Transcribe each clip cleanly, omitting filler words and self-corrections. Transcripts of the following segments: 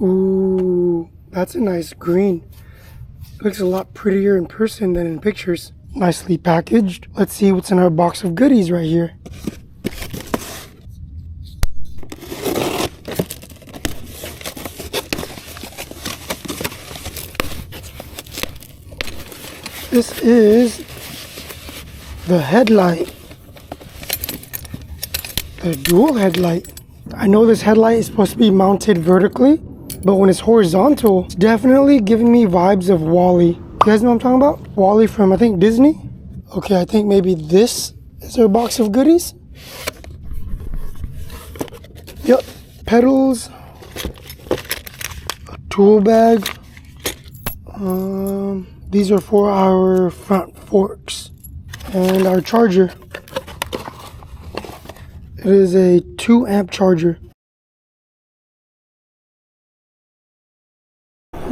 Ooh, that's a nice green. Looks a lot prettier in person than in pictures. Nicely packaged. Let's see what's in our box of goodies right here. This is the headlight. The dual headlight. I know this headlight is supposed to be mounted vertically, but when it's horizontal, it's definitely giving me vibes of WALL-E. You guys know what I'm talking about? WALL-E from, I think, Disney? Okay, I think maybe this is our box of goodies. Yep, pedals, a tool bag. These are for our front forks and our charger. It is a 2 amp charger.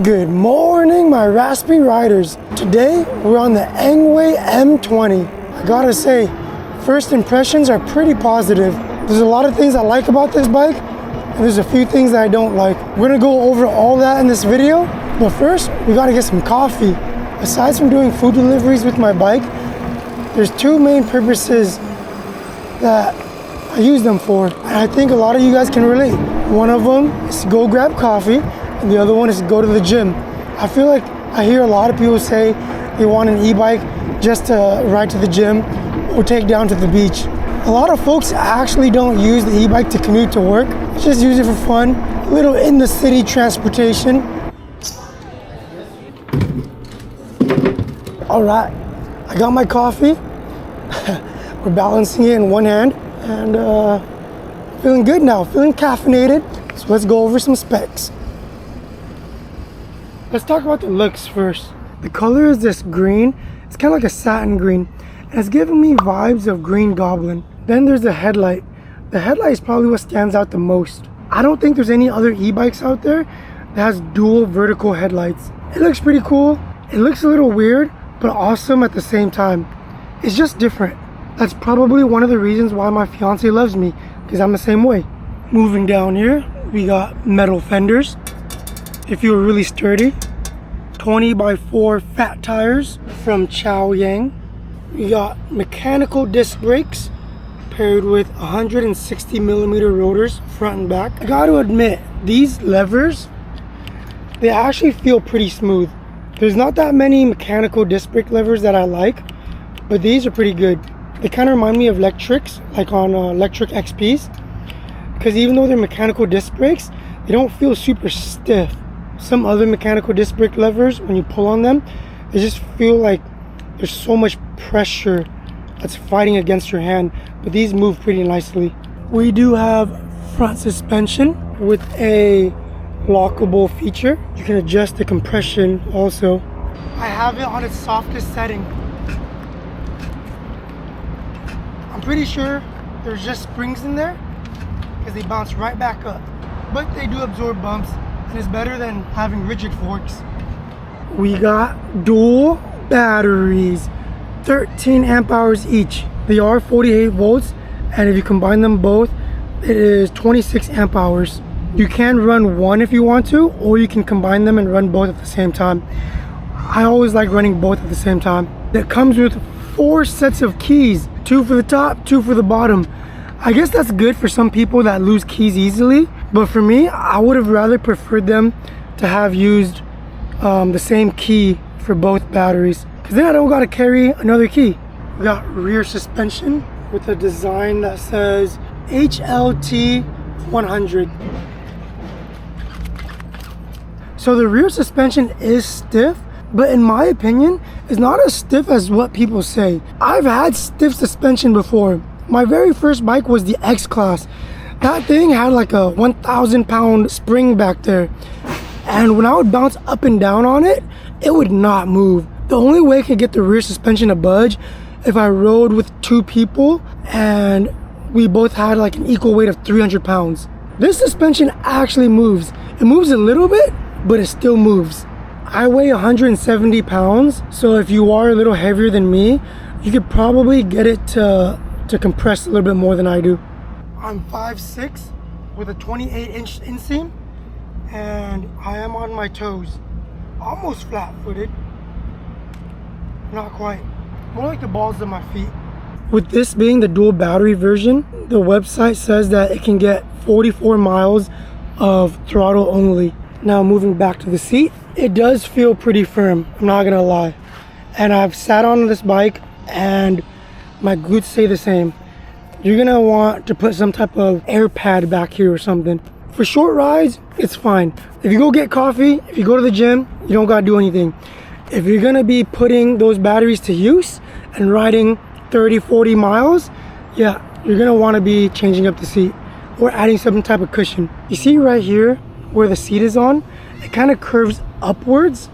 Good morning, my raspy riders. Today we're on the Engwe M20. I gotta say, first impressions are pretty positive. There's a lot of things I like about this bike, and there's a few things that I don't like. We're gonna go over all that in this video, but first we gotta get some coffee. Aside from doing food deliveries with my bike, there's 2 main purposes that I use them for, and I think a lot of you guys can relate. One of them is to go grab coffee, and the other one is to go to the gym. I feel like I hear a lot of people say they want an e-bike just to ride to the gym or take down to the beach. A lot of folks actually don't use the e-bike to commute to work. Just use it for fun, a little in the city transportation. All right, I got my coffee. We're balancing it in one hand and feeling good now, feeling caffeinated. So let's go over some specs. Let's talk about the looks first. The color is this green. It's kind of like a satin green, and it's giving me vibes of Green Goblin. Then there's the headlight. The headlight is probably what stands out the most. I don't think there's any other e-bikes out there that has dual vertical headlights. It looks pretty cool. It looks a little weird, but awesome at the same time. It's just different. That's probably one of the reasons why my fiance loves me, because I'm the same way. Moving down here, we got metal fenders. They feel really sturdy. 20x4 fat tires from Chow Yang. We got mechanical disc brakes paired with 160mm rotors front and back. I gotta admit, these levers, they actually feel pretty smooth. There's not that many mechanical disc brake levers that I like, but these are pretty good. They kind of remind me of electrics, like on electric XPs, because even though they're mechanical disc brakes, they don't feel super stiff. Some other mechanical disc brake levers, when you pull on them, they just feel like there's so much pressure that's fighting against your hand, but these move pretty nicely. We do have front suspension with a lockable feature. You can adjust the compression also. I have it on its softest setting. I'm pretty sure there's just springs in there because they bounce right back up, but they do absorb bumps, and it's better than having rigid forks. We got dual batteries, 13 amp hours each. They are 48 volts, and if you combine them both, it is 26 amp hours. You can run one if you want to, or you can combine them and run both at the same time. I always like running both at the same time. It comes with 4 sets of keys, 2 for the top, 2 for the bottom. I guess that's good for some people that lose keys easily, but for me, I would have rather preferred them to have used the same key for both batteries, because then I don't gotta carry another key. We got rear suspension with a design that says HLT 100. So the rear suspension is stiff, but in my opinion, it's not as stiff as what people say. I've had stiff suspension before. My very first bike was the X-Class. That thing had like a 1,000-pound spring back there. And when I would bounce up and down on it, it would not move. The only way I could get the rear suspension to budge if I rode with 2 people and we both had like an equal weight of 300 pounds. This suspension actually moves. It moves a little bit, but it still moves. I weigh 170 pounds, so if you are a little heavier than me, you could probably get it to compress a little bit more than I do. I'm 5'6" with a 28-inch inseam, and I am on my toes. Almost flat-footed. Not quite. More like the balls of my feet. With this being the dual battery version, the website says that it can get 44 miles of throttle only. Now moving back to the seat, it does feel pretty firm, I'm not gonna lie. And I've sat on this bike and my glutes say the same. You're gonna want to put some type of air pad back here or something. For short rides, it's fine. If you go get coffee, if you go to the gym, you don't gotta do anything. If you're gonna be putting those batteries to use and riding 30, 40 miles, yeah, you're gonna wanna be changing up the seat or adding some type of cushion. You see right here where the seat is on, it kind of curves upwards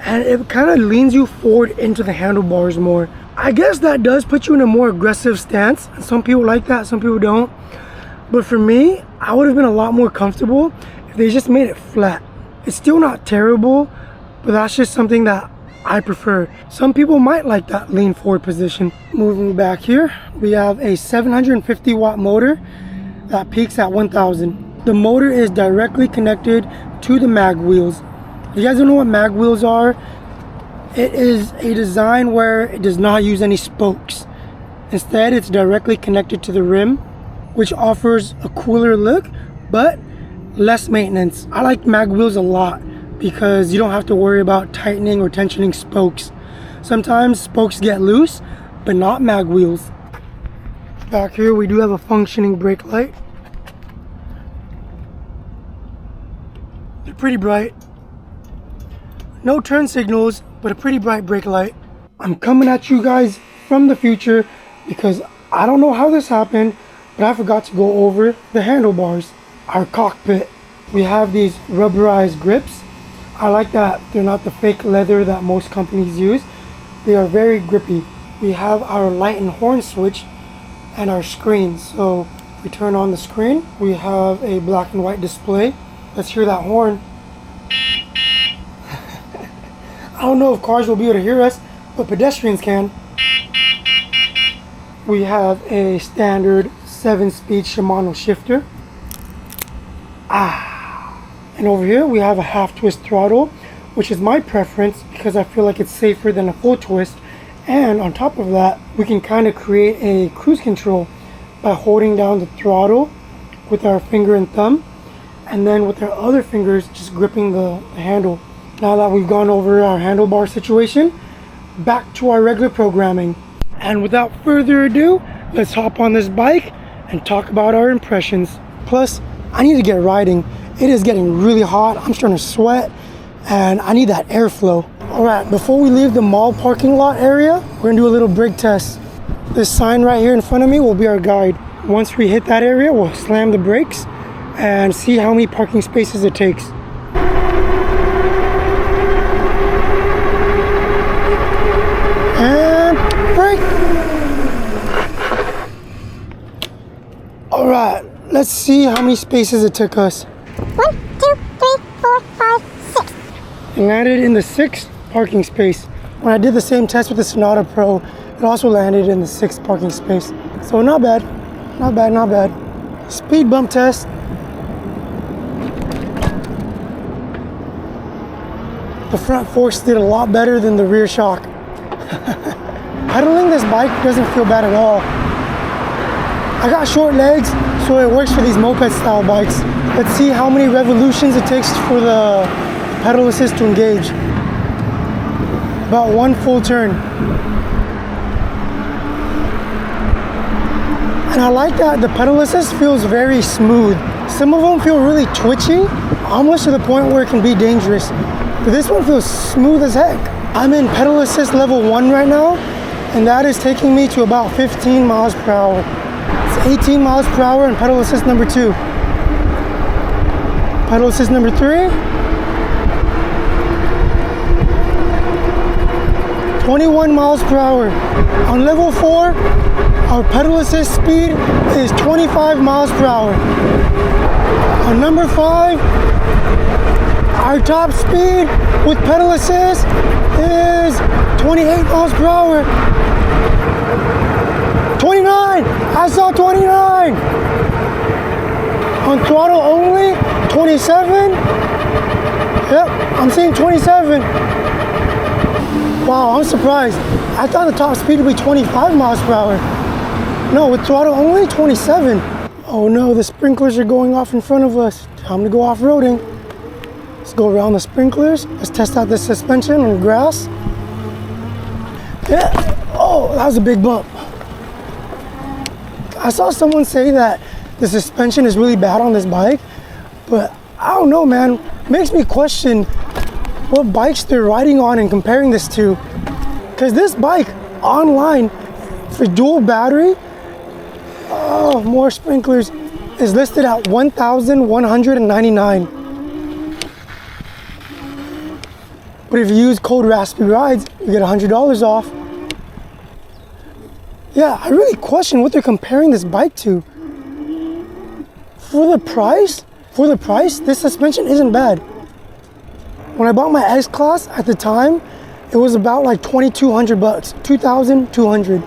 and it kind of leans you forward into the handlebars more. I guess that does put you in a more aggressive stance. Some people like that, some people don't. But for me, I would have been a lot more comfortable if they just made it flat. It's still not terrible, but that's just something that I prefer. Some people might like that lean forward position. Moving back here, we have a 750 watt motor that peaks at 1000. The motor is directly connected to the mag wheels. If you guys don't know what mag wheels are, it is a design where it does not use any spokes. Instead, it's directly connected to the rim, which offers a cooler look, but less maintenance. I like mag wheels a lot because you don't have to worry about tightening or tensioning spokes. Sometimes spokes get loose, but not mag wheels. Back here, we do have a functioning brake light. They're pretty bright. No turn signals, but a pretty bright brake light. I'm coming at you guys from the future because I don't know how this happened, but I forgot to go over the handlebars. Our cockpit. We have these rubberized grips. I like that they're not the fake leather that most companies use. They are very grippy. We have our light and horn switch and our screen. So if we turn on the screen, we have a black and white display. Let's hear that horn. I don't know if cars will be able to hear us, but pedestrians can. We have a standard 7-speed Shimano shifter. And over here we have a half twist throttle, which is my preference because I feel like it's safer than a full twist. And on top of that, we can kind of create a cruise control by holding down the throttle with our finger and thumb, and then with our other fingers just gripping the handle. Now that we've gone over our handlebar situation, back to our regular programming. And without further ado, let's hop on this bike and talk about our impressions. Plus, I need to get riding. It is getting really hot. I'm starting to sweat and I need that airflow. All right, before we leave the mall parking lot area, we're gonna do a little brake test. This sign right here in front of me will be our guide. Once we hit that area, we'll slam the brakes and see how many parking spaces it takes. And brake. All right, let's see how many spaces it took us. 1, 2, 3, 4, 5, 6. It landed in the 6th parking space. When I did the same test with the Sonata Pro, it also landed in the 6th parking space. So not bad, not bad, not bad. Speed bump test. The front forks did a lot better than the rear shock. Pedaling this bike doesn't feel bad at all. I got short legs, so it works for these moped style bikes. Let's see how many revolutions it takes for the pedal assist to engage. About 1 full turn. And I like that the pedal assist feels very smooth. Some of them feel really twitchy, almost to the point where it can be dangerous. But this one feels smooth as heck. I'm in pedal assist level 1 right now, and that is taking me to about 15 miles per hour. It's 18 miles per hour in pedal assist number 2. Pedal assist number 3. 21 miles per hour. On level 4, our pedal assist speed is 25 miles per hour. On number 5, our top speed with pedal assist is 28 miles per hour. 29! I saw 29! On throttle only, 27? Yep, I'm seeing 27. Wow, I'm surprised. I thought the top speed would be 25 miles per hour. No, with throttle only, 27. Oh no, the sprinklers are going off in front of us. Time to go off-roading. Let's go around the sprinklers. Let's test out the suspension on grass. Yeah. Oh, that was a big bump. I saw someone say that the suspension is really bad on this bike, but I don't know, man. It makes me question what bikes they're riding on and comparing this to. Because this bike online for dual battery, oh, more sprinklers, is listed at $1,199. But if you use code Raspy Rides, you get $100 off. Yeah, I really question what they're comparing this bike to. For the price, this suspension isn't bad. When I bought my S-Class at the time, it was about like $2,200, $2,200.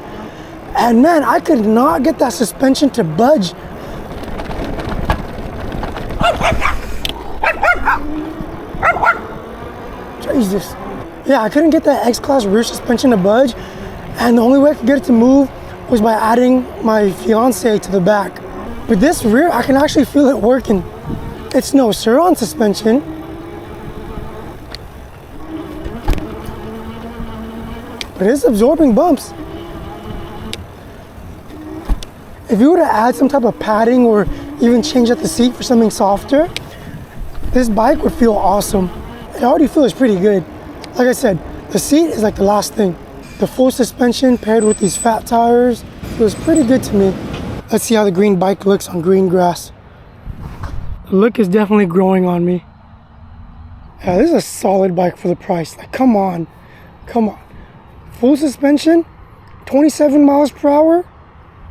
And man, I could not get that suspension to budge. Jesus. Yeah, I couldn't get that X-Class rear suspension to budge, and the only way I could get it to move was by adding my fiance to the back. With this rear, I can actually feel it working. It's no Sur-Ron suspension. But it's absorbing bumps. If you were to add some type of padding or even change out the seat for something softer, this bike would feel awesome. It already feels pretty good. Like I said, the seat is like the last thing. The full suspension paired with these fat tires feels pretty good to me. Let's see how the green bike looks on green grass. The look is definitely growing on me. Yeah, this is a solid bike for the price. Like, come on. Full suspension, 27 miles per hour,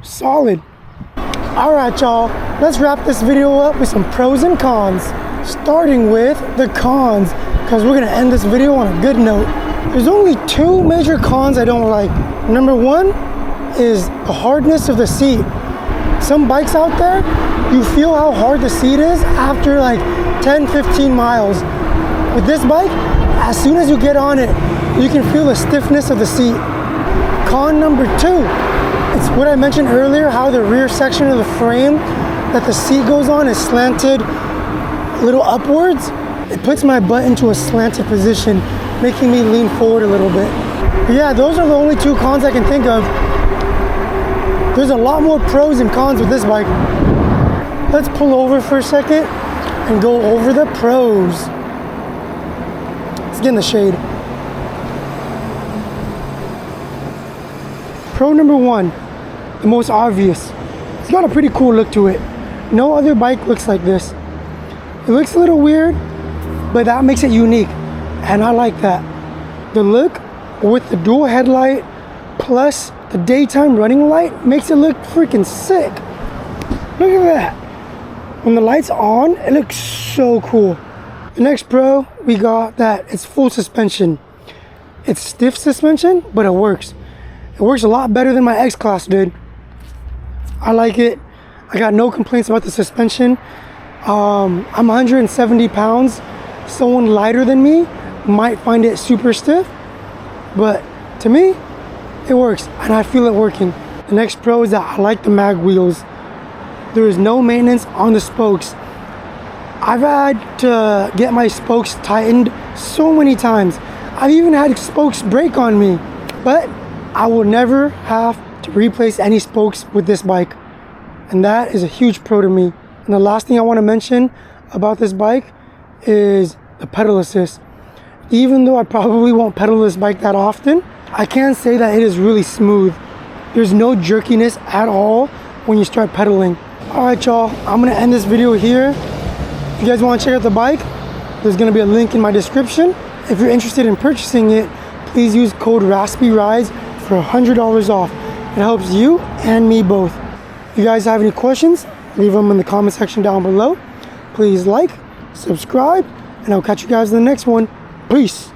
solid. All right, y'all, let's wrap this video up with some pros and cons. Starting with the cons, because we're gonna end this video on a good note. There's only two major cons I don't like. Number one is the hardness of the seat. Some bikes out there, you feel how hard the seat is after like 10, 15 miles. With this bike, as soon as you get on it, you can feel the stiffness of the seat. Con number two, it's what I mentioned earlier, how the rear section of the frame that the seat goes on is slanted a little upwards. It puts my butt into a slanted position, making me lean forward a little bit. But yeah, those are the only two cons I can think of. There's a lot more pros and cons with this bike. Let's pull over for a second and go over the pros. Let's get in the shade. Pro number one, the most obvious. It's got a pretty cool look to it. No other bike looks like this. It looks a little weird, but that makes it unique, and I like that. The look with the dual headlight plus the daytime running light makes it look freaking sick. Look at that. When the light's on, it looks so cool. The next pro, we got that it's full suspension. It's stiff suspension, but it works. It works a lot better than my X-Class did. I like it. I got no complaints about the suspension. I'm 170 pounds. Someone lighter than me might find it super stiff, but to me, it works, and I feel it working. The next pro is that I like the mag wheels. There is no maintenance on the spokes. I've had to get my spokes tightened so many times. I've even had spokes break on me, but I will never have to replace any spokes with this bike, and that is a huge pro to me. And the last thing I want to mention about this bike is the pedal assist. Even though I probably won't pedal this bike that often, I can say that it is really smooth. There's no jerkiness at all when you start pedaling. All right, y'all, I'm gonna end this video here. If you guys want to check out the bike, there's gonna be a link in my description. If you're interested in purchasing it, please use code Raspy Rides for $100 off. It helps you and me both. If you guys have any questions, leave them in the comment section down below. Please like, subscribe, and I'll catch you guys in the next one. Peace.